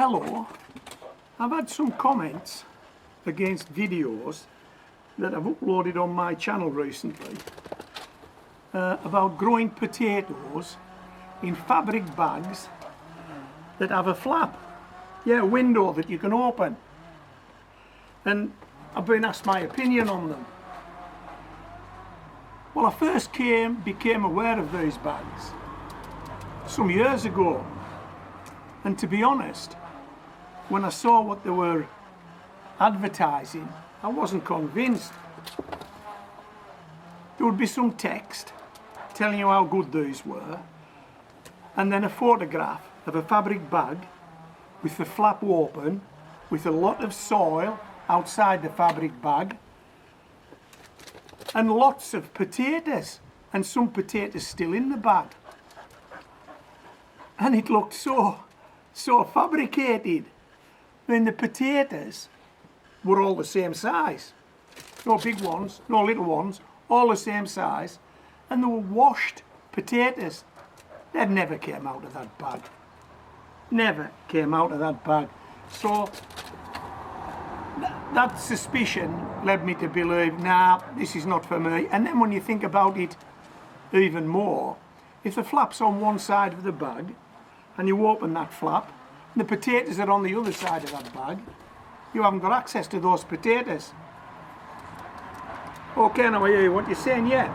Hello, I've had some comments against videos that I've uploaded on my channel recently about growing potatoes in fabric bags that have a flap, a window that you can open, and I've been asked my opinion on them. Well, I first became aware of these bags some years ago, and to be honest, when I saw what they were advertising, I wasn't convinced. There would be some text telling you how good these were, and then a photograph of a fabric bag with the flap open, with a lot of soil outside the fabric bag, and lots of potatoes, and some potatoes still in the bag. And it looked so fabricated. I mean, the potatoes were all the same size. No big ones, no little ones, all the same size. And they were washed potatoes. They never came out of that bag. Never came out of that bag. So that suspicion led me to believe, nah, this is not for me. And then when you think about it even more, if the flap's on one side of the bag and you open that flap, and the potatoes are on the other side of that bag, you haven't got access to those potatoes. Okay, now I hear what you're saying, yeah.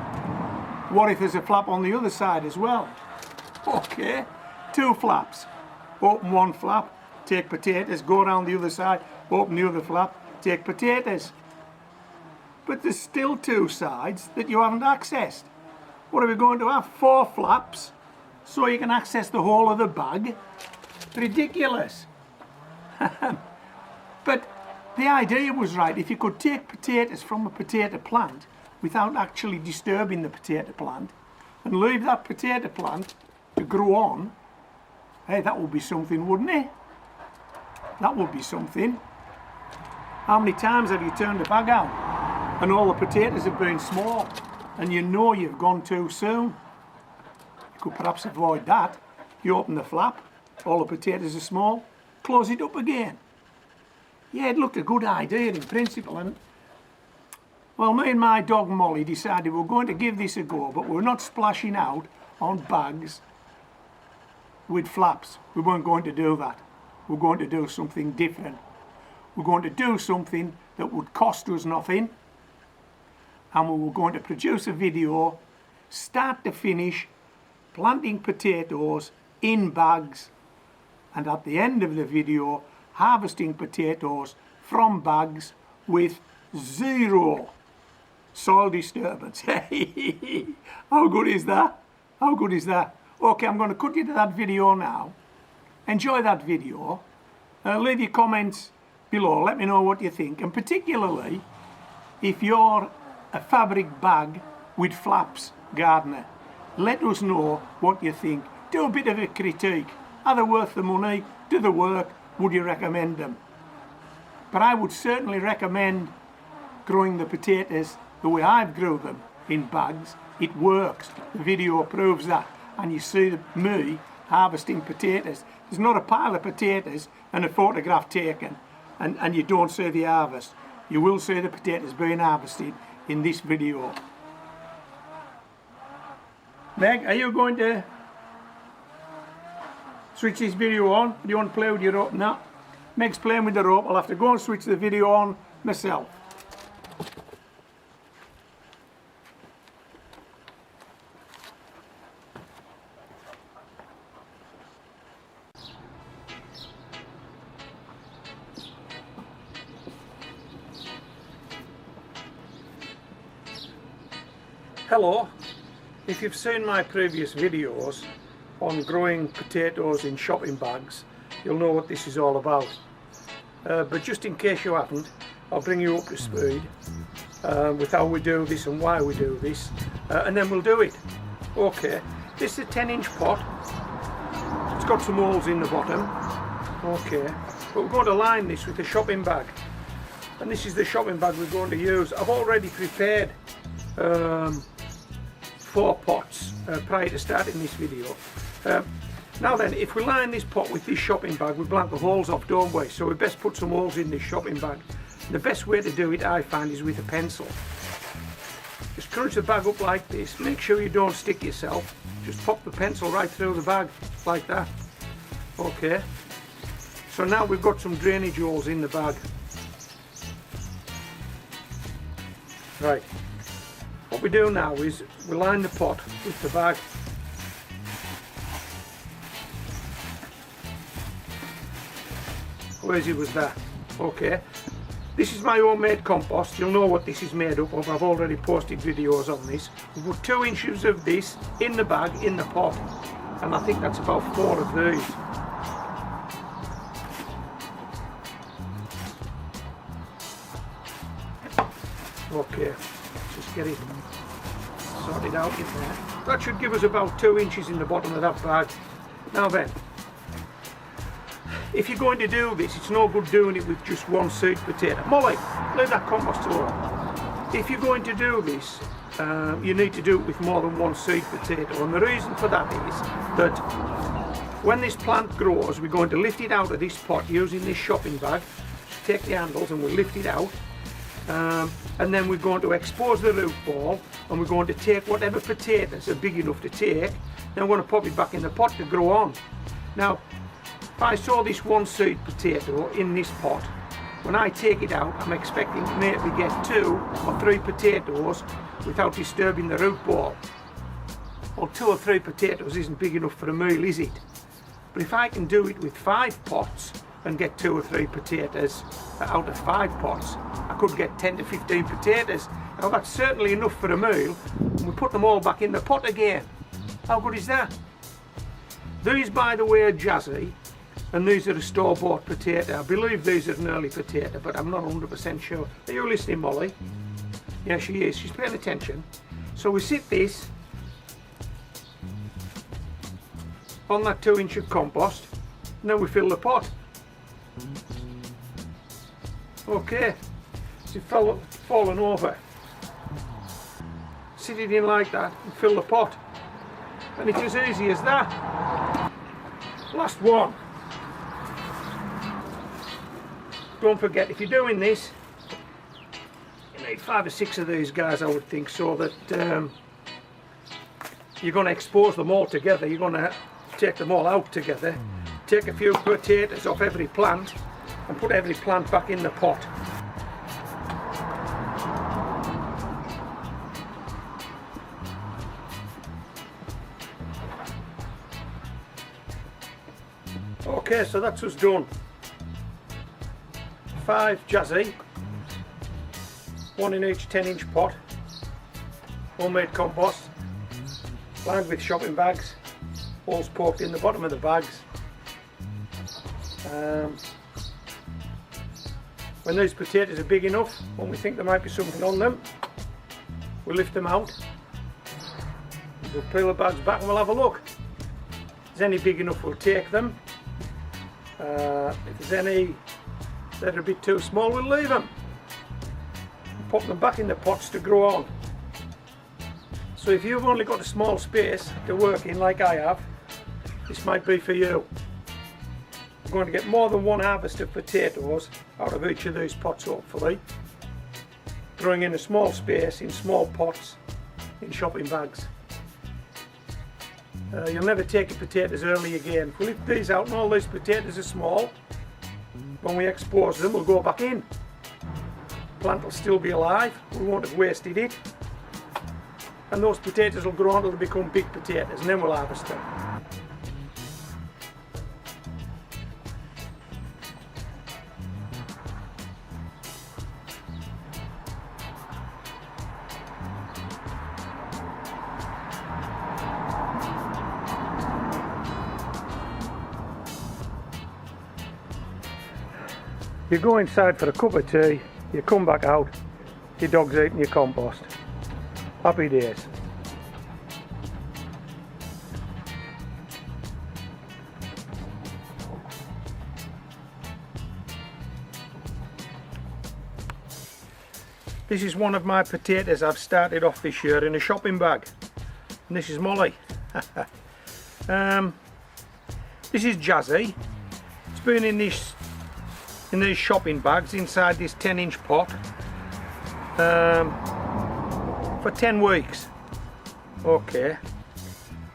What if there's a flap on the other side as well? Okay, two flaps. Open one flap, take potatoes, go around the other side, open the other flap, take potatoes. But there's still two sides that you haven't accessed. What are we going to have? 4 flaps so you can access the whole of the bag? Ridiculous. But the idea was right. If you could take potatoes from a potato plant without actually disturbing the potato plant and leave that potato plant to grow on, hey, that would be something, wouldn't it? That would be something. How many times have you turned the bag out and all the potatoes have been small and you know you've gone too soon? You could perhaps avoid that. You open the flap, all the potatoes are small, close it up again. Yeah, it looked a good idea in principle, and well, me and my dog Molly decided we're going to give this a go, but we're not splashing out on bags with flaps. We weren't going to do that. We're going to do something different. We're going to do something that would cost us nothing, and we were going to produce a video, start to finish, planting potatoes in bags, and at the end of the video, harvesting potatoes from bags with 0 soil disturbance. How good is that? How good is that? Okay, I'm going to cut you to that video now. Enjoy that video. Leave your comments below. Let me know what you think. And particularly, if you're a fabric bag with flaps gardener, let us know what you think. Do a bit of a critique. Are they worth the money? Do the work? Would you recommend them? But I would certainly recommend growing the potatoes the way I've grew them in bags. It works. The video proves that. And you see me harvesting potatoes. There's not a pile of potatoes and a photograph taken and you don't see the harvest. You will see the potatoes being harvested in this video. Meg, are you going to switch this video on? Do you want to play with your rope? No. Meg's playing with the rope. I'll have to go and switch the video on myself. Hello. If you've seen my previous videos on growing potatoes in shopping bags, you'll know what this is all about. But just in case you haven't, I'll bring you up to speed with how we do this and why we do this, and then we'll do it. Okay, this is a 10-inch pot. It's got some holes in the bottom. Okay, but we're going to line this with a shopping bag, and this is the shopping bag we're going to use. I've already prepared 4 pots prior to starting this video. Now then, if we line this pot with this shopping bag, we blank the holes off, don't we? So we best put some holes in this shopping bag. The best way to do it, I find, is with a pencil. Just crunch the bag up like this. Make sure you don't stick yourself. Just pop the pencil right through the bag, like that. Okay. So now we've got some drainage holes in the bag. Right. What we do now is we line the pot with the bag. Where's it was that? Okay. This is my homemade compost. You'll know what this is made up of. I've already posted videos on this. We put 2 inches of this in the bag, in the pot. And I think that's about 4 of these. Okay, just get it sorted out in there. That should give us about 2 inches in the bottom of that bag. Now then, if you're going to do this, it's no good doing it with just one seed potato. Molly, leave that compost alone. If you're going to do this, you need to do it with more than one seed potato. And the reason for that is that when this plant grows, we're going to lift it out of this pot using this shopping bag. Take the handles and we'll lift it out. And then we're going to expose the root ball, and we're going to take whatever potatoes are big enough to take. Then we're going to pop it back in the pot to grow on. Now, if I sow this one seed potato in this pot, when I take it out, I'm expecting to maybe get 2 or 3 potatoes without disturbing the root ball. Well, 2 or 3 potatoes isn't big enough for a meal, is it? But if I can do it with 5 pots and get 2 or 3 potatoes out of 5 pots, I could get 10 to 15 potatoes. Now that's certainly enough for a meal, and we put them all back in the pot again. How good is that? These, by the way, are Jazzy, and these are a store-bought potato. I believe these are an early potato, but I'm not 100% sure. Are you listening, Molly? Yeah, she is. She's paying attention. So we sit this on that 2 inch of compost, and then we fill the pot. Okay, so it's fallen over. Sit it in like that and fill the pot. And it's as easy as that. Last one. Don't forget, if you're doing this, you need 5 or 6 of these guys, I would think, so that you're going to expose them all together. You're going to take them all out together. Take a few potatoes off every plant and put every plant back in the pot. Okay, so that's us done. 5 Jazzy, 1 in each 10 inch pot, homemade compost, lined with shopping bags, holes poked in the bottom of the bags. When these potatoes are big enough, when we think there might be something on them, we'll lift them out, we'll peel the bags back and we'll have a look. If there's any big enough, we'll take them. If there's any that are a bit too small, we'll leave them. Pop them back in the pots to grow on. So if you've only got a small space to work in like I have, this might be for you. We're going to get more than one harvest of potatoes out of each of these pots, hopefully. Growing in a small space, in small pots, in shopping bags. You'll never take your potatoes early again. If we lift these out and all these potatoes are small, when we expose them, we'll go back in. The plant will still be alive, we won't have wasted it. And those potatoes will grow until they become big potatoes, and then we'll harvest them. You go inside for a cup of tea, you come back out, your dog's eating your compost. Happy days. This is one of my potatoes I've started off this year in a shopping bag. And this is Molly. This is Jazzy. It's been in these shopping bags inside this 10-inch pot for 10 weeks. Okay,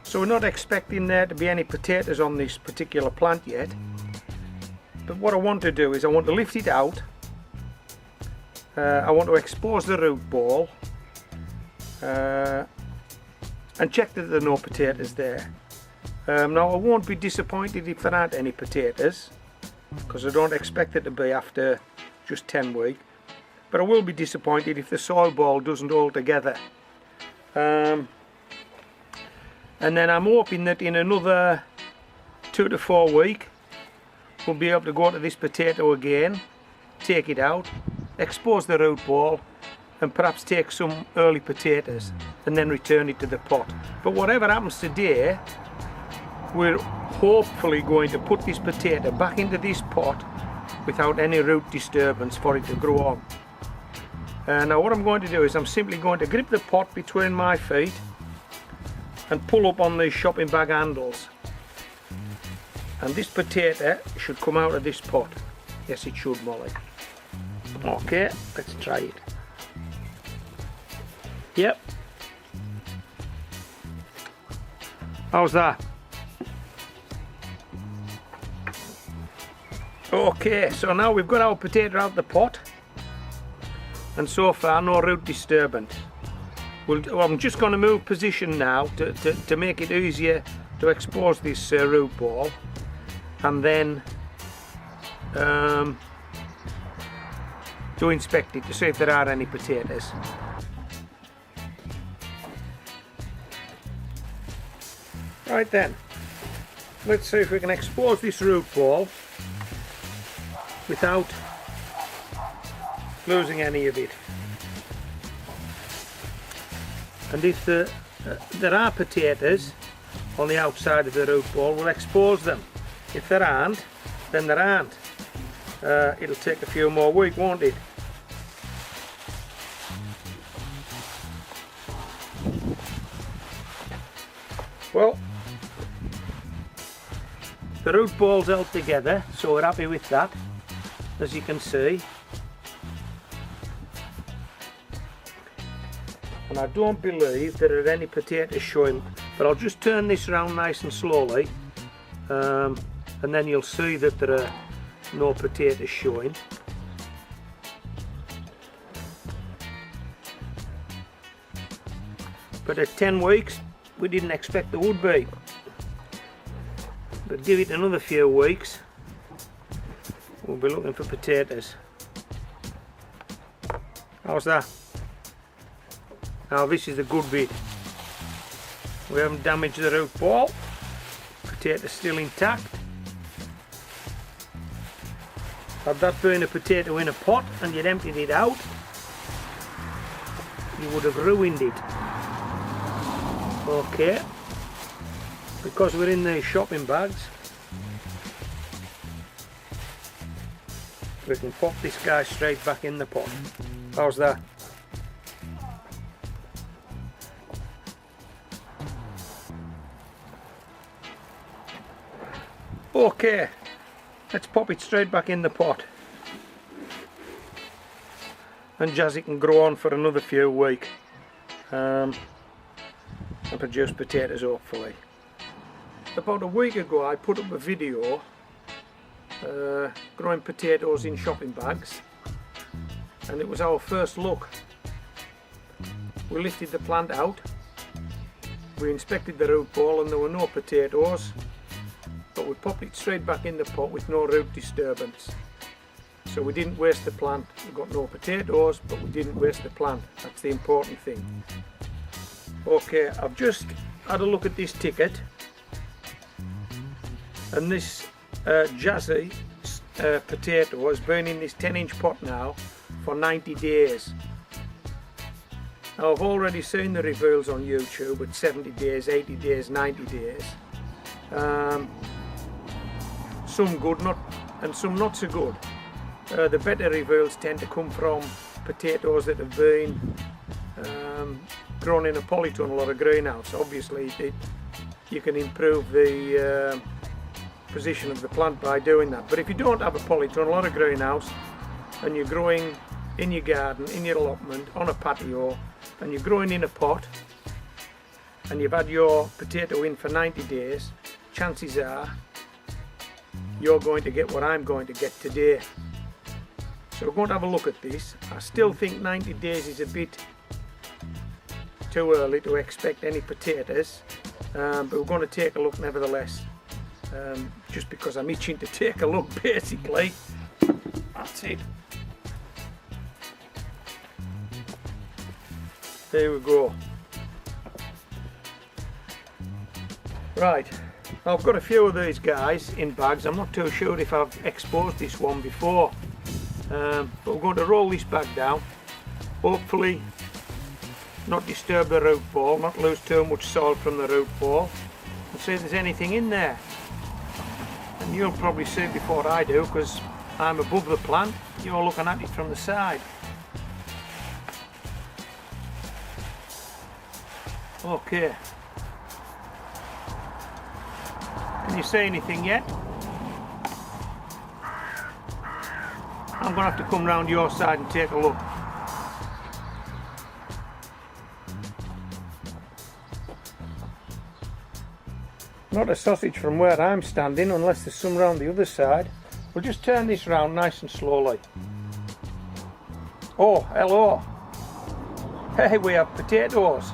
so we're not expecting there to be any potatoes on this particular plant yet, but what I want to do is I want to lift it out. I want to expose the root ball and check that there are no potatoes there. Now I won't be disappointed if there aren't any potatoes, because I don't expect it to be after just 10 weeks, but I will be disappointed if the soil ball doesn't hold together. And then I'm hoping that in another 2 to 4 weeks we'll be able to go to this potato again, take it out, expose the root ball, and perhaps take some early potatoes and then return it to the pot. But whatever happens today, we're hopefully going to put this potato back into this pot without any root disturbance for it to grow on. Now what I'm going to do is I'm simply going to grip the pot between my feet and pull up on these shopping bag handles, and this potato should come out of this pot. Yes, it should, Molly. Okay, let's try it. Yep. How's that? Okay, so now we've got our potato out of the pot, and so far no root disturbance. I'm just going to move position now to make it easier to expose this root ball, and then to inspect it to see if there are any potatoes. Right then, let's see if we can expose this root ball without losing any of it. And if there are potatoes on the outside of the root ball, we'll expose them. If there aren't, then there aren't. It'll take a few more weeks, won't it? Well, the root ball's held together, so we're happy with that, as you can see. And I don't believe there are any potatoes showing, but I'll just turn this around nice and slowly, and then you'll see that there are no potatoes showing. But at 10 weeks we didn't expect there would be, but give it another few weeks, we'll be looking for potatoes. How's that? Now this is the good bit. We haven't damaged the root ball. Potato's still intact. Had that been a potato in a pot and you'd emptied it out, you would have ruined it. Okay, because we're in the shopping bags, we can pop this guy straight back in the pot. How's that? Okay, let's pop it straight back in the pot, and Jazzy can grow on for another few weeks and produce potatoes, hopefully. About a week ago I put up a video growing potatoes in shopping bags, and it was our first look. We lifted the plant out, we inspected the root ball, and there were no potatoes, but we popped it straight back in the pot with no root disturbance. So we didn't waste the plant. We got no potatoes, but we didn't waste the plant. That's the important thing. Okay, I've just had a look at this ticket, and this Jazzy potato has been in this 10-inch pot now for 90 days. Now I've already seen the reveals on YouTube at 70 days, 80 days, 90 days. Some good, and some not so good. The better reveals tend to come from potatoes that have been grown in a polytunnel or a greenhouse. Obviously you can improve the position of the plant by doing that. But if you don't have a polytunnel or a greenhouse and you're growing in your garden, in your allotment, on a patio, and you're growing in a pot and you've had your potato in for 90 days, chances are you're going to get what I'm going to get today. So we're going to have a look at this. I still think 90 days is a bit too early to expect any potatoes, but we're going to take a look nevertheless, just because I'm itching to take a look basically. That's it. There we go. Right, I've got a few of these guys in bags. I'm not too sure if I've exposed this one before, but we're going to roll this bag down, hopefully not disturb the root ball, not lose too much soil from the root ball, and see if there's anything in there. And you'll probably see it before I do, because I'm above the plant, you're looking at it from the side. Okay. Can you see anything yet? I'm going to have to come round your side and take a look. Not a sausage from where I'm standing, unless there's some round the other side. We'll just turn this round nice and slowly. Oh, hello. Hey, we have potatoes.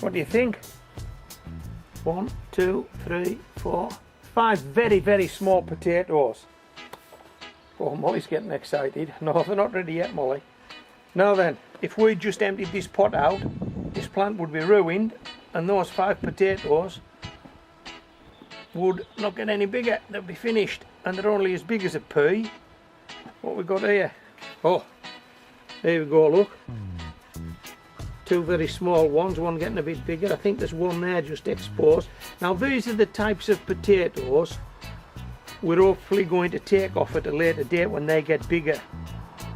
What do you think? 1, 2, 3, 4, 5 very, very small potatoes. Oh, Molly's getting excited. No, they're not ready yet, Molly. Now then, if we just emptied this pot out, this plant would be ruined, and those 5 potatoes would not get any bigger. They'll be finished, and they're only as big as a pea. What we got here? Oh, there we go, look. 2 very small ones, one getting a bit bigger. I think there's one there just exposed. Now these are the types of potatoes we're hopefully going to take off at a later date when they get bigger,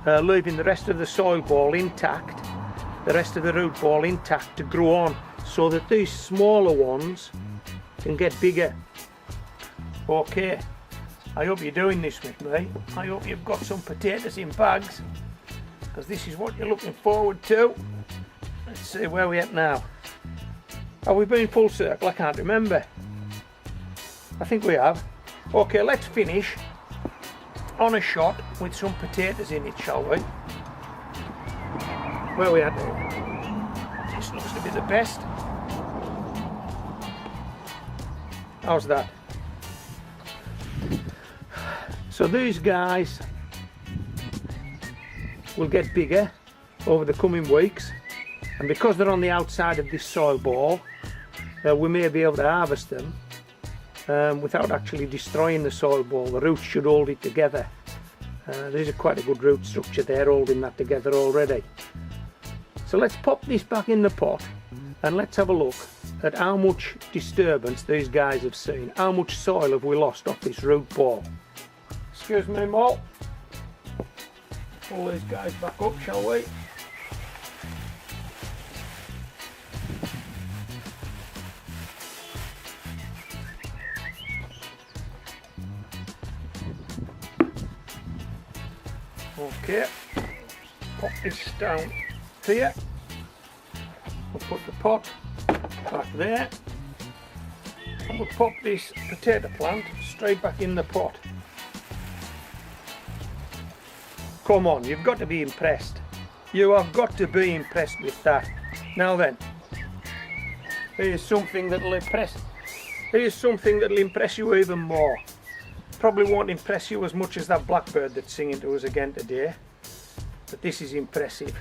leaving the rest of the soil ball intact, the rest of the root ball intact to grow on, so that these smaller ones can get bigger. Okay, I hope you're doing this with me. I hope you've got some potatoes in bags, because this is what you're looking forward to. Let's see where we're at now. Have we been full circle? I can't remember. I think we have. Okay, let's finish on a shot with some potatoes in it, shall we? Where are we at now? This looks to be the best. How's that? So these guys will get bigger over the coming weeks. And because they're on the outside of this soil ball, we may be able to harvest them without actually destroying the soil ball. The roots should hold it together. There's quite a good root structure there holding that together already. So let's pop this back in the pot and let's have a look at how much disturbance these guys have seen. How much soil have we lost off this root ball? Excuse me, Mol. Pull these guys back up, shall we? Okay, pop this down here. We'll put the pot back there, and we'll pop this potato plant straight back in the pot. Come on, you've got to be impressed. You have got to be impressed with that. Now then, here's something that'll impress. Here's something that'll impress you even more. Probably won't impress you as much as that blackbird that's singing to us again today, but this is impressive.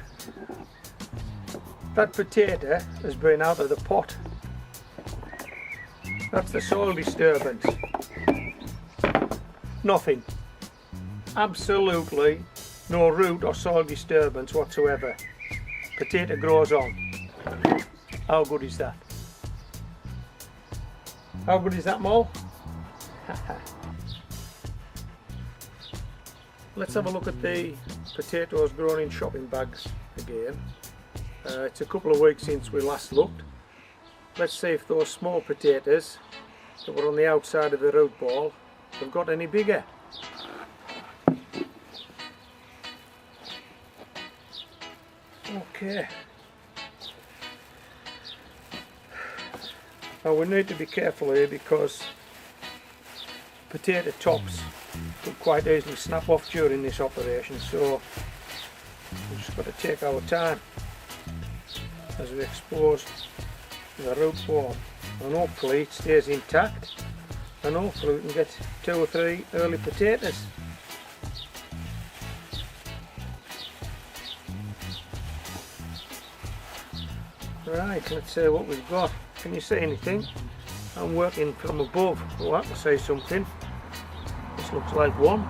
That potato has been out of the pot. That's the soil disturbance. Nothing. Absolutely no root or soil disturbance whatsoever. Potato grows on. How good is that? How good is that, Mole? Let's have a look at the potatoes grown in shopping bags again. It's a couple of weeks since we last looked. Let's see if those small potatoes that were on the outside of the root ball have got any bigger. Okay. Now we need to be careful here because potato tops could quite easily snap off during this operation, so we've just got to take our time as we expose the root ball, and hopefully it stays intact and hopefully we can get 2 or 3 early potatoes. Right, let's see what we've got. Can you see anything? I'm working from above. Oh, I can see something. This looks like one.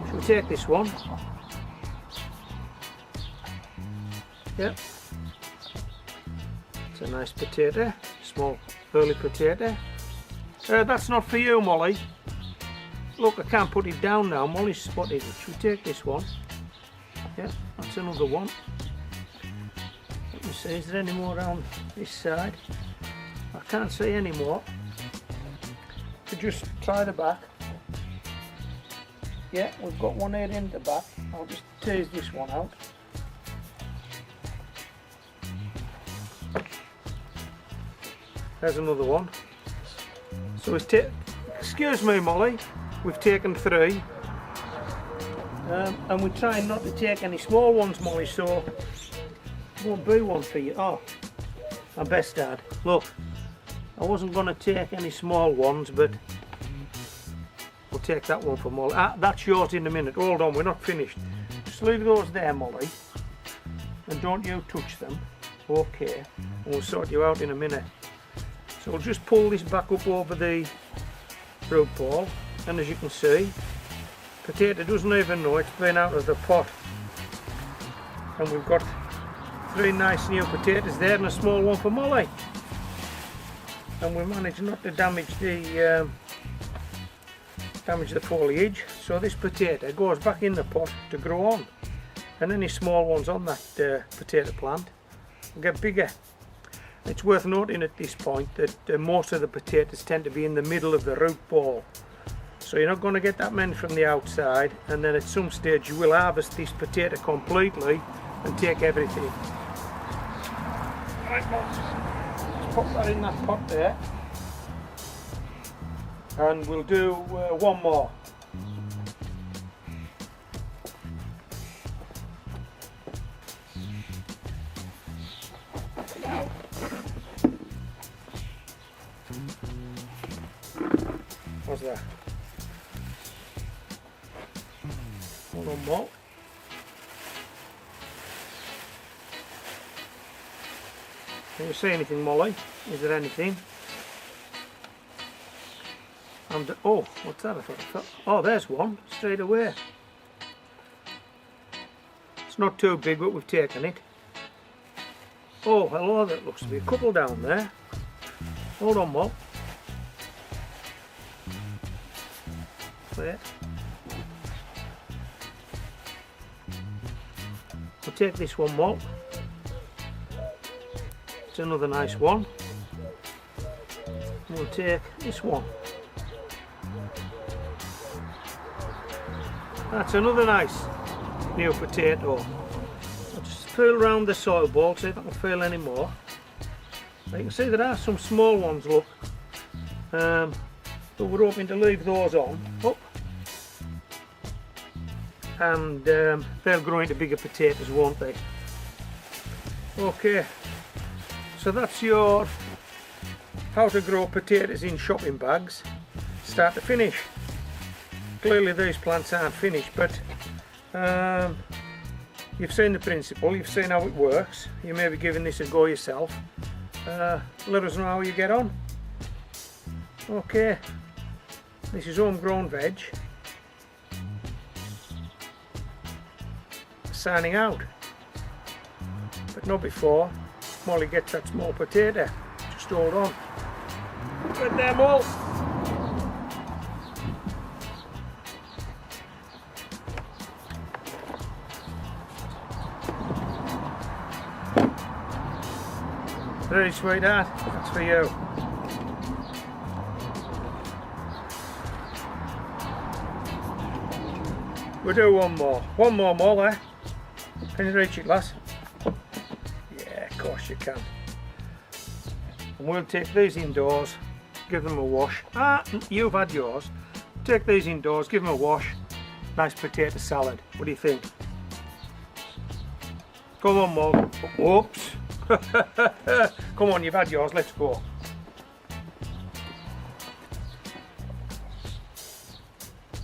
Shall we take this one? Yep. It's a nice potato, small early potato. That's not for you, Molly. Look, I can't put it down now. Molly's spotted it. Should we take this one? Yep, that's another one. Let me see, is there any more around this side? I can't see any more. So just try the back. Yeah, we've got one here in the back. I'll just tease this one out. There's another one. So we've excuse me, Molly, we've taken 3. And we're trying not to take any small ones, Molly, so won't be one for you. Oh, my best dad. Look, I wasn't going to take any small ones, but we'll take that one for Molly. Ah, that's yours in a minute. Hold on, we're not finished. Just leave those there, Molly, and don't you touch them. Okay, and we'll sort you out in a minute. So we'll just pull this back up over the root ball, and as you can see, potato doesn't even know it's been out of the pot. And we've got 3 nice new potatoes there and a small one for Molly. And we managed not to damage the foliage, so this potato goes back in the pot to grow on, and any small ones on that potato plant will get bigger. It's worth noting at this point that most of the potatoes tend to be in the middle of the root ball, so you're not going to get that many from the outside, and then at some stage you will harvest this potato completely and take everything. Right, let's pop that in that pot there, and we'll do one more. What's that? One more. Can you see anything, Molly? Is there anything? Oh, what's that? Oh, there's one straight away. It's not too big, but we've taken it. Oh, hello, there looks to be a couple down there. Hold on, Mol. There. We'll take this one, Mol. It's another nice one. We'll take this one. That's another nice new potato. I'll just feel around the soil ball, see if I can feel any more. You can see there are some small ones, look. But we're hoping to leave those on up. And they'll grow into bigger potatoes, won't they? Okay, so that's your how to grow potatoes in shopping bags, start to finish. Clearly these plants aren't finished, but you've seen the principle, you've seen how it works. You may be giving this a go yourself. Let us know how you get on. Okay, this is homegrown veg. Signing out, but not before Molly gets that small potato. Just hold on. Get them all. Ready, sweetheart? That's for you. We'll do one more. One more, there. Can you reach it, lass? Yeah, of course you can. And we'll take these indoors, give them a wash. You've had yours. Take these indoors, give them a wash. Nice potato salad. What do you think? Come on, Mum. Whoops. Come on, you've had yours. Let's go.